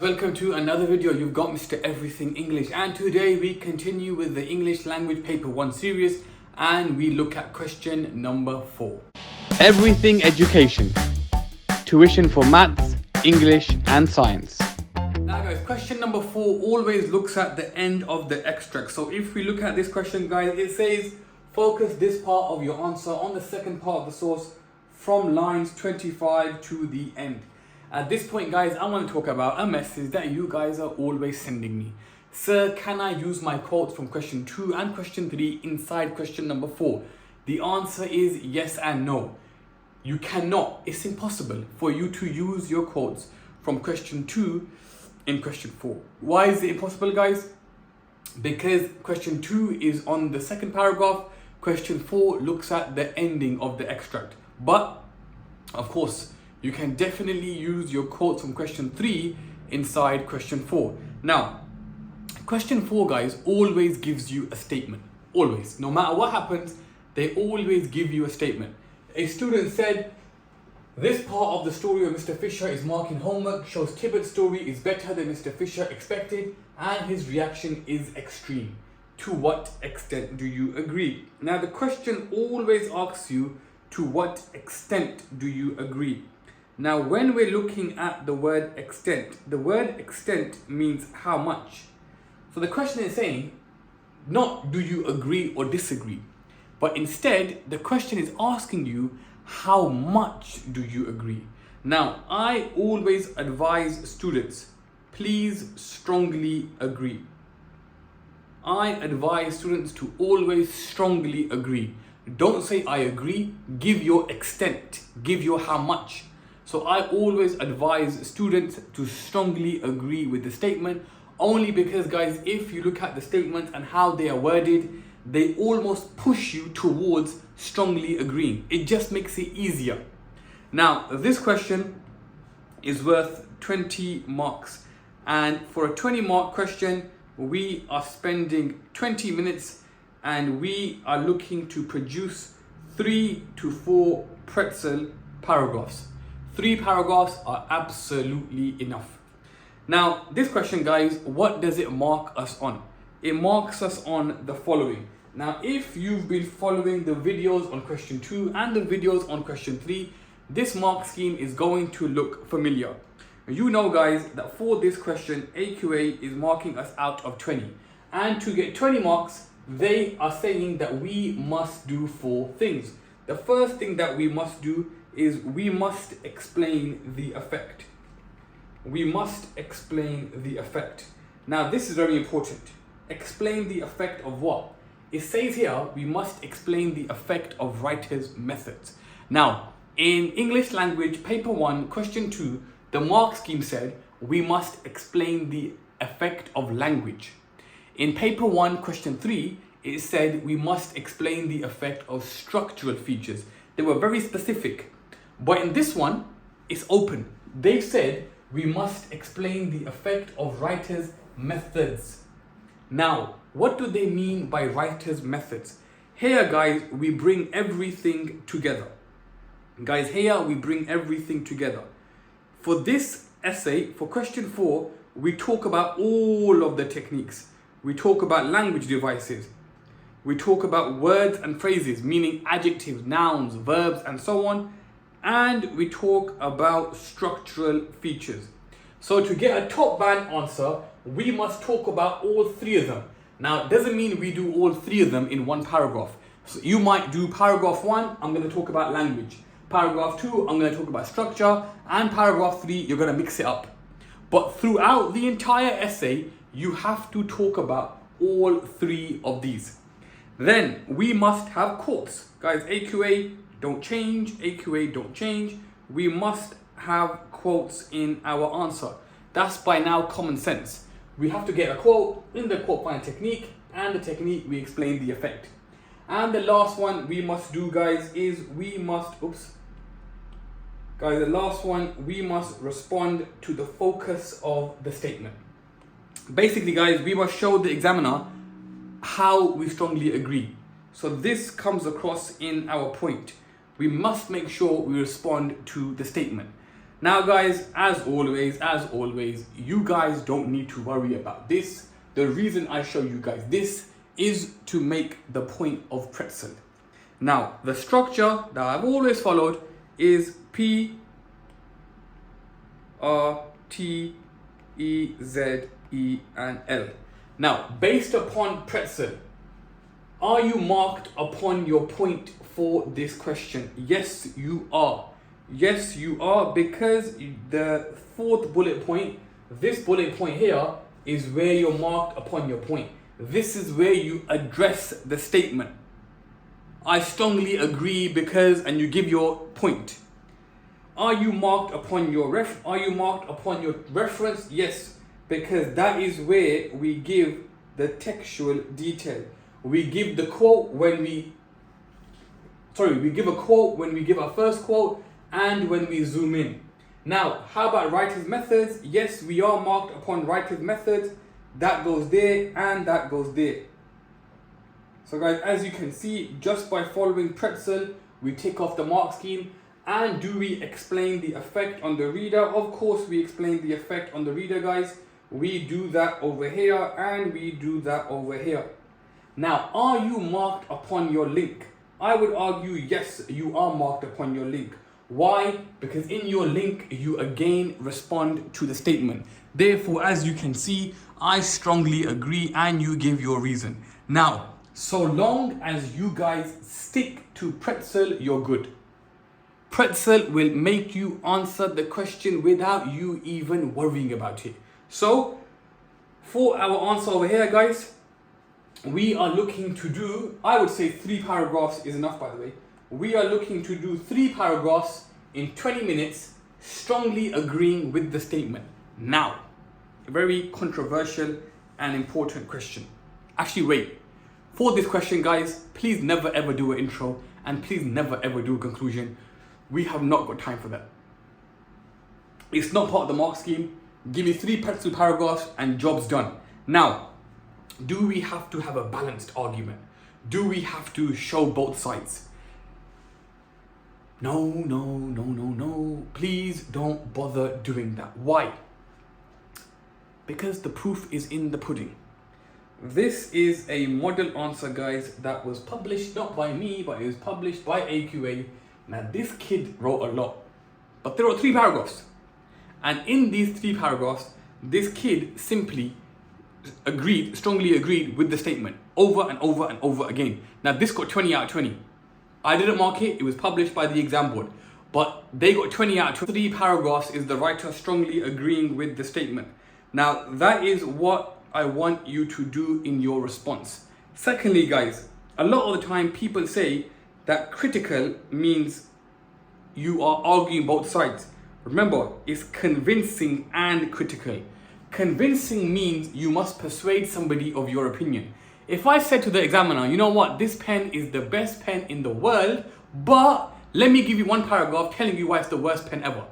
Welcome to another video. You've got Mr. Everything English, and today we continue with the English Language Paper 1 series and we look at question number 4. Everything Education. Tuition for Maths, English and Science. Now guys, question number 4 always looks at the end of the extract. So if we look at this question guys, it says focus this part of your answer on the second part of the source from lines 25 to the end. At this point guys, I want to talk about a message that you guys are always sending me. Sir, can I use my quotes from question 2 and question 3 inside question number 4? The answer is yes and no. You cannot, it's impossible for you to use your quotes from question 2 in question 4. Why is it impossible guys? Because question 2 is on the second paragraph, question 4 looks at the ending of the extract. But, of course, you can definitely use your quotes from question 3 inside question 4. Now, question 4 guys always gives you a statement. Always. No matter what happens, they always give you a statement. A student said, this part of the story of Mr. Fisher is marking homework, shows Tibet's story is better than Mr. Fisher expected and his reaction is extreme. To what extent do you agree? Now the question always asks you, to what extent do you agree? Now, when we're looking at the word extent, the word extent means how much. So the question is saying, not do you agree or disagree, but instead the question is asking you, how much do you agree? Now, I always advise students, please strongly agree. I advise students to always strongly agree. Don't say I agree, give your extent, give your how much. So I always advise students to strongly agree with the statement, only because guys, if you look at the statements and how they are worded, they almost push you towards strongly agreeing. It just makes it easier. Now, this question is worth 20 marks. And for a 20 mark question, we are spending 20 minutes and we are looking to produce 3 to 4 pretzel paragraphs. 3 paragraphs are absolutely enough. Now, this question, guys, what does it mark us on? It marks us on the following. Now, if you've been following the videos on question 2 and the videos on question 3, this mark scheme is going to look familiar. You know, guys, that for this question, AQA is marking us out of 20. And to get 20 marks, they are saying that we must do 4 things. The first thing that we must do is we must explain the effect. We must explain the effect. Now this is very important. Explain the effect of what? It says here we must explain the effect of writer's methods. Now in English Language Paper 1 question 2, the mark scheme said we must explain the effect of language. In Paper 1 question 3, it said we must explain the effect of structural features. They were very specific. But in this one, it's open. They said we must explain the effect of writers' methods. Now, what do they mean by writers' methods? Here, guys, we bring everything together. Guys, here we bring everything together. For this essay, for question 4, we talk about all of the techniques. We talk about language devices. We talk about words and phrases, meaning adjectives, nouns, verbs, and so on. And we talk about structural features. So to get a top band answer, we must talk about all 3 of them. Now, it doesn't mean we do all 3 of them in one paragraph. So you might do paragraph 1, I'm going to talk about language. Paragraph 2, I'm going to talk about structure. And paragraph 3, you're going to mix it up. But throughout the entire essay, you have to talk about all 3 of these. Then we must have quotes. Guys, AQA, don't change. AQA, don't change. We must have quotes in our answer. That's by now common sense. We have to get a quote. In the quote, find a technique. And the technique, we explain the effect. And the last one we must do, guys, is we must, the last one, we must respond to the focus of the statement. Basically, guys, we must show the examiner how we strongly agree. So this comes across in our point. We must make sure we respond to the statement. Now guys, as always, you guys don't need to worry about this. The reason I show you guys this is to make the point of pretzel. Now, the structure that I've always followed is P, R, T, E, Z, E, and L. Now, based upon pretzel, are you marked upon your point for this question? Yes, you are. Yes, you are, because the fourth bullet point, this bullet point here, is where you're marked upon your point. This is where you address the statement. I strongly agree because, and you give your point. Are you marked upon your reference? Yes, because that is where we give the textual detail. We give the quote when we give a quote when we give our first quote and when we zoom in. Now, how about writer's methods? Yes, we are marked upon writer's methods. That goes there and that goes there. So guys, as you can see, just by following pretzel, we tick off the mark scheme. And do we explain the effect on the reader? Of course we explain the effect on the reader, guys. We do that over here and we do that over here. Now, are you marked upon your link? I would argue yes, you are marked upon your link. Why? Because in your link, you again respond to the statement. Therefore, as you can see, I strongly agree and you give your reason. Now, so long as you guys stick to pretzel, you're good. Pretzel will make you answer the question without you even worrying about it. So, for our answer over here, guys, we are looking to do, I would say 3 paragraphs is enough, by the way. We are looking to do 3 paragraphs in 20 minutes, strongly agreeing with the statement. Now, a very controversial and important question. Actually, wait. For this question, guys, please never ever do an intro and please never ever do a conclusion. We have not got time for that. It's not part of the mark scheme. Give me 3 pretzel paragraphs and job's done. Now, do we have to have a balanced argument? Do we have to show both sides? No. Please don't bother doing that. Why? Because the proof is in the pudding. This is a model answer, guys, that was published not by me, but it was published by AQA. Now, this kid wrote a lot, but there were 3 paragraphs. And in these 3 paragraphs, this kid simply strongly agreed with the statement over and over and over again. Now, this got 20 out of 20. I didn't mark it, it was published by the exam board. But they got 20 out of 20. 3 paragraphs is the writer strongly agreeing with the statement. Now, that is what I want you to do in your response. Secondly, guys, a lot of the time people say that critical means you are arguing both sides. Remember, it's convincing and critical. Convincing means you must persuade somebody of your opinion. If I said to the examiner, you know what, this pen is the best pen in the world, but let me give you 1 paragraph telling you why it's the worst pen ever.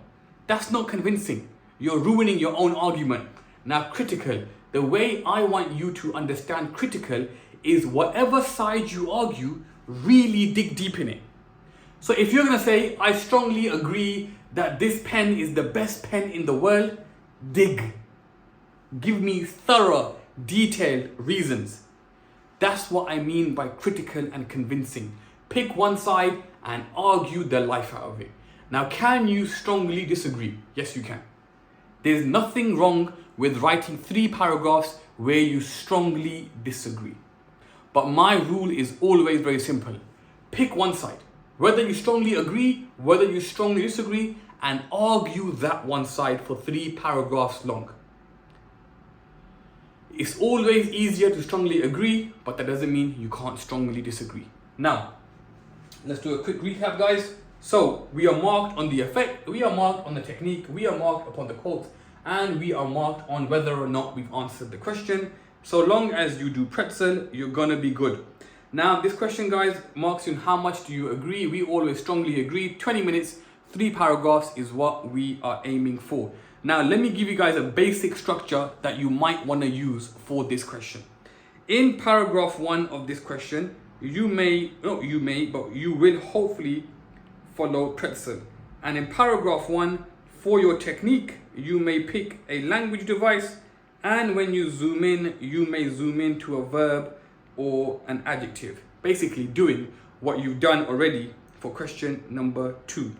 That's not convincing. You're ruining your own argument. Now, critical, the way I want you to understand critical is whatever side you argue, really dig deep in it. So if you're gonna say, I strongly agree that this pen is the best pen in the world, dig. Give me thorough, detailed reasons. That's what I mean by critical and convincing. Pick one side and argue the life out of it. Now, can you strongly disagree? Yes, you can. There's nothing wrong with writing 3 paragraphs where you strongly disagree. But my rule is always very simple. Pick one side. Whether you strongly agree, whether you strongly disagree, and argue that one side for 3 paragraphs long. It's always easier to strongly agree, but that doesn't mean you can't strongly disagree. Now, let's do a quick recap, guys. So, we are marked on the effect, we are marked on the technique, we are marked upon the quote, and we are marked on whether or not we've answered the question. So long as you do pretzel, you're gonna be good. Now, this question, guys, marks you on how much do you agree. We always strongly agree. 20 minutes, 3 paragraphs is what we are aiming for. Now, let me give you guys a basic structure that you might want to use for this question. In paragraph 1 of this question, you will hopefully follow pretzel. And in paragraph 1, For your technique, you may pick a language device, and when you zoom in, you may zoom in to a verb or an adjective. Basically doing what you've done already for question number 2.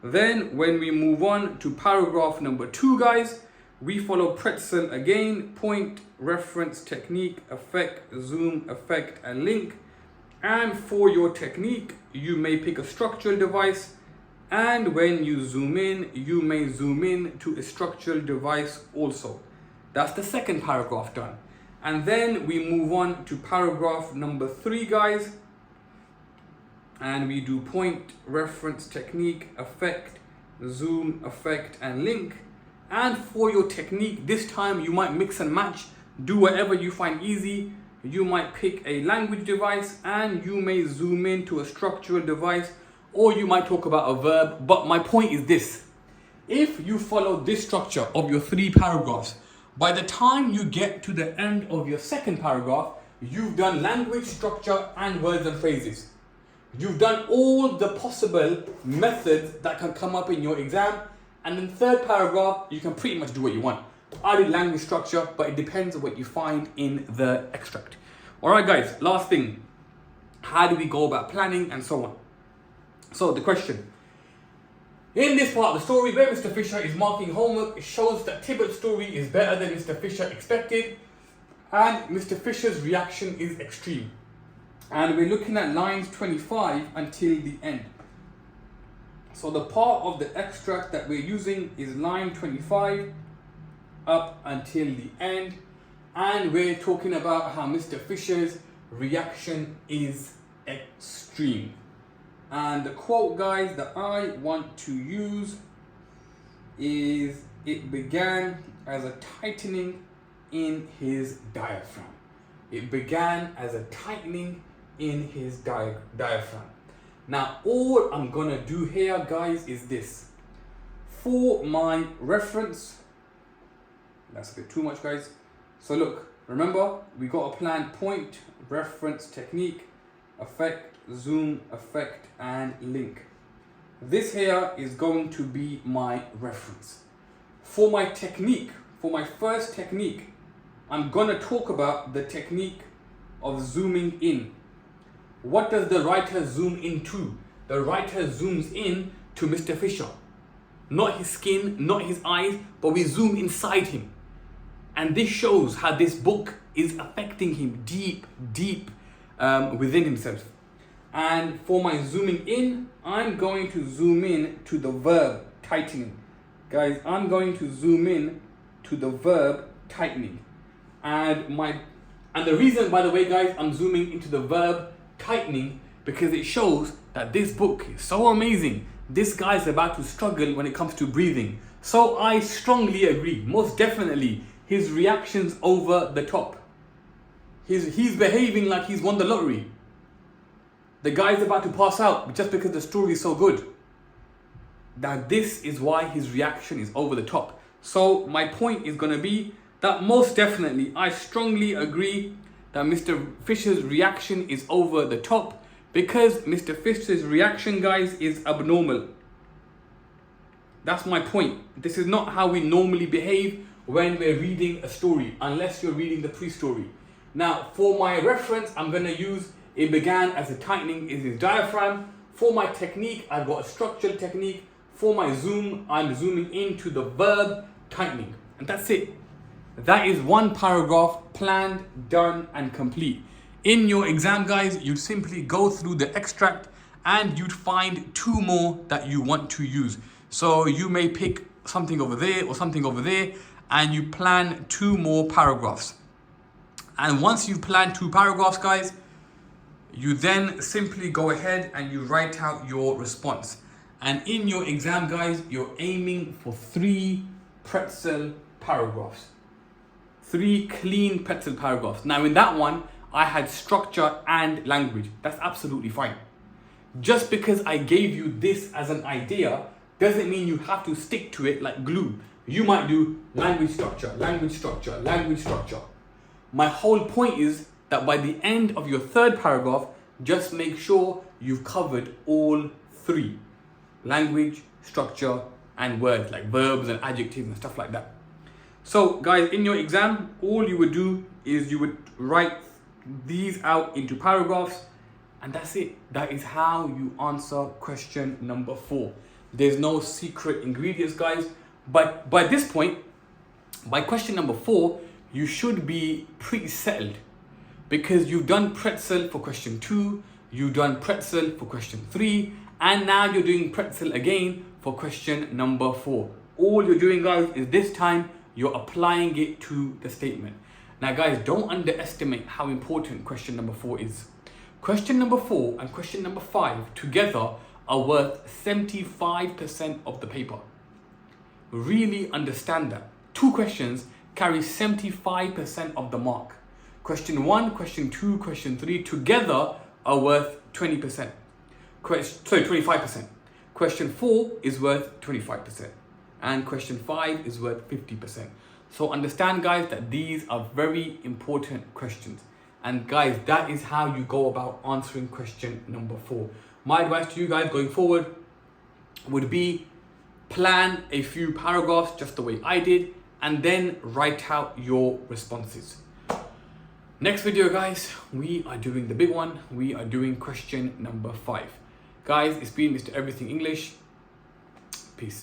Then when we move on to paragraph number 2, guys, we follow pretzel again: point, reference, technique, effect, zoom, effect, and link. And for your technique, you may pick a structural device, and when you zoom in, you may zoom in to a structural device also. That's the second paragraph done. And then we move on to paragraph number 3, guys, and we do point, reference, technique, effect, zoom, effect, and link. And for your technique, this time you might mix and match, do whatever you find easy. You might pick a language device, and you may zoom in to a structural device, or you might talk about a verb. But my point is this: if you follow this structure of your 3 paragraphs, by the time you get to the end of your second paragraph, you've done language, structure, and words and phrases. You've done all the possible methods that can come up in your exam, and in the third paragraph, you can pretty much do what you want. I did language structure, but it depends on what you find in the extract. All right, guys, last thing. How do we go about planning and so on? So the question. In this part of the story where Mr. Fisher is marking homework, it shows that Tibbert's story is better than Mr. Fisher expected, and Mr. Fisher's reaction is extreme. And we're looking at lines 25 until the end. So the part of the extract that we're using is line 25 up until the end, and we're talking about how Mr. Fisher's reaction is extreme. And the quote, guys, that I want to use is, "It began as a tightening in his diaphragm." It began as a tightening in his diaphragm. Now, all I'm gonna do here, guys, is this. For my reference, that's a bit too much, guys. So look, remember, we got a plan: point, reference, technique, effect, zoom, effect, and link. This here is going to be my reference. For my technique, for my first technique, I'm gonna talk about the technique of zooming in. What does the writer zoom into? The writer zooms in to Mr. Fisher. Not his skin, not his eyes, but we zoom inside him. And this shows how this book is affecting him deep within himself. And for my zooming in, I'm going to zoom in to the verb tightening. Guys, I'm going to zoom in to the verb tightening. And the reason, by the way, guys, I'm zooming into the verb tightening, because it shows that this book is so amazing. This guy's about to struggle when it comes to breathing. So I strongly agree, most definitely, his reaction's over the top. He's behaving like he's won the lottery. The guy's about to pass out just because the story is so good. Now this is why his reaction is over the top. So my point is going to be that most definitely I strongly agree that Mr. Fisher's reaction is over the top, because Mr. Fisher's reaction, guys, is abnormal. That's my point. This is not how we normally behave when we're reading a story, unless you're reading the pre-story. Now, for my reference, I'm going to use "it began as a tightening in his diaphragm." For my technique, I've got a structural technique. For my zoom, I'm zooming into the verb tightening. And that's it. That is one paragraph planned, done, and complete. In your exam, guys, you'd simply go through the extract and you'd find 2 more that you want to use. So you may pick something over there or something over there, and you plan 2 more paragraphs. And once you've planned 2 paragraphs, guys, you then simply go ahead and you write out your response. And in your exam, guys, you're aiming for 3 pretzel paragraphs. 3 clean pretzel paragraphs. Now in that one, I had structure and language. That's absolutely fine. Just because I gave you this as an idea doesn't mean you have to stick to it like glue. You might do language structure, language structure, language structure. My whole point is that by the end of your 3rd paragraph, just make sure you've covered all 3. Language, structure, and words like verbs and adjectives and stuff like that. So guys, in your exam, all you would do is you would write these out into paragraphs, and that's it. That is how you answer question number 4. There's no secret ingredients, guys. But by this point, by question number 4, you should be pretty settled, because you've done pretzel for question 2, you've done pretzel for question 3, and now you're doing pretzel again for question number 4. All you're doing, guys, is this time you're applying it to the statement. Now guys, don't underestimate how important question number 4 is. Question number 4 and question number 5 together are worth 75% of the paper. Really understand that. 2 questions carry 75% of the mark. Question 1, question 2, question 3 together are worth 20%. 25%. Question 4 is worth 25%. And question 5 is worth 50%. So understand, guys, that these are very important questions. And guys, that is how you go about answering question number 4. My advice to you guys going forward would be plan a few paragraphs just the way I did, and then write out your responses. Next video, guys, we are doing the big one. We are doing question number 5. Guys, it's been Mr. Everything English. Peace.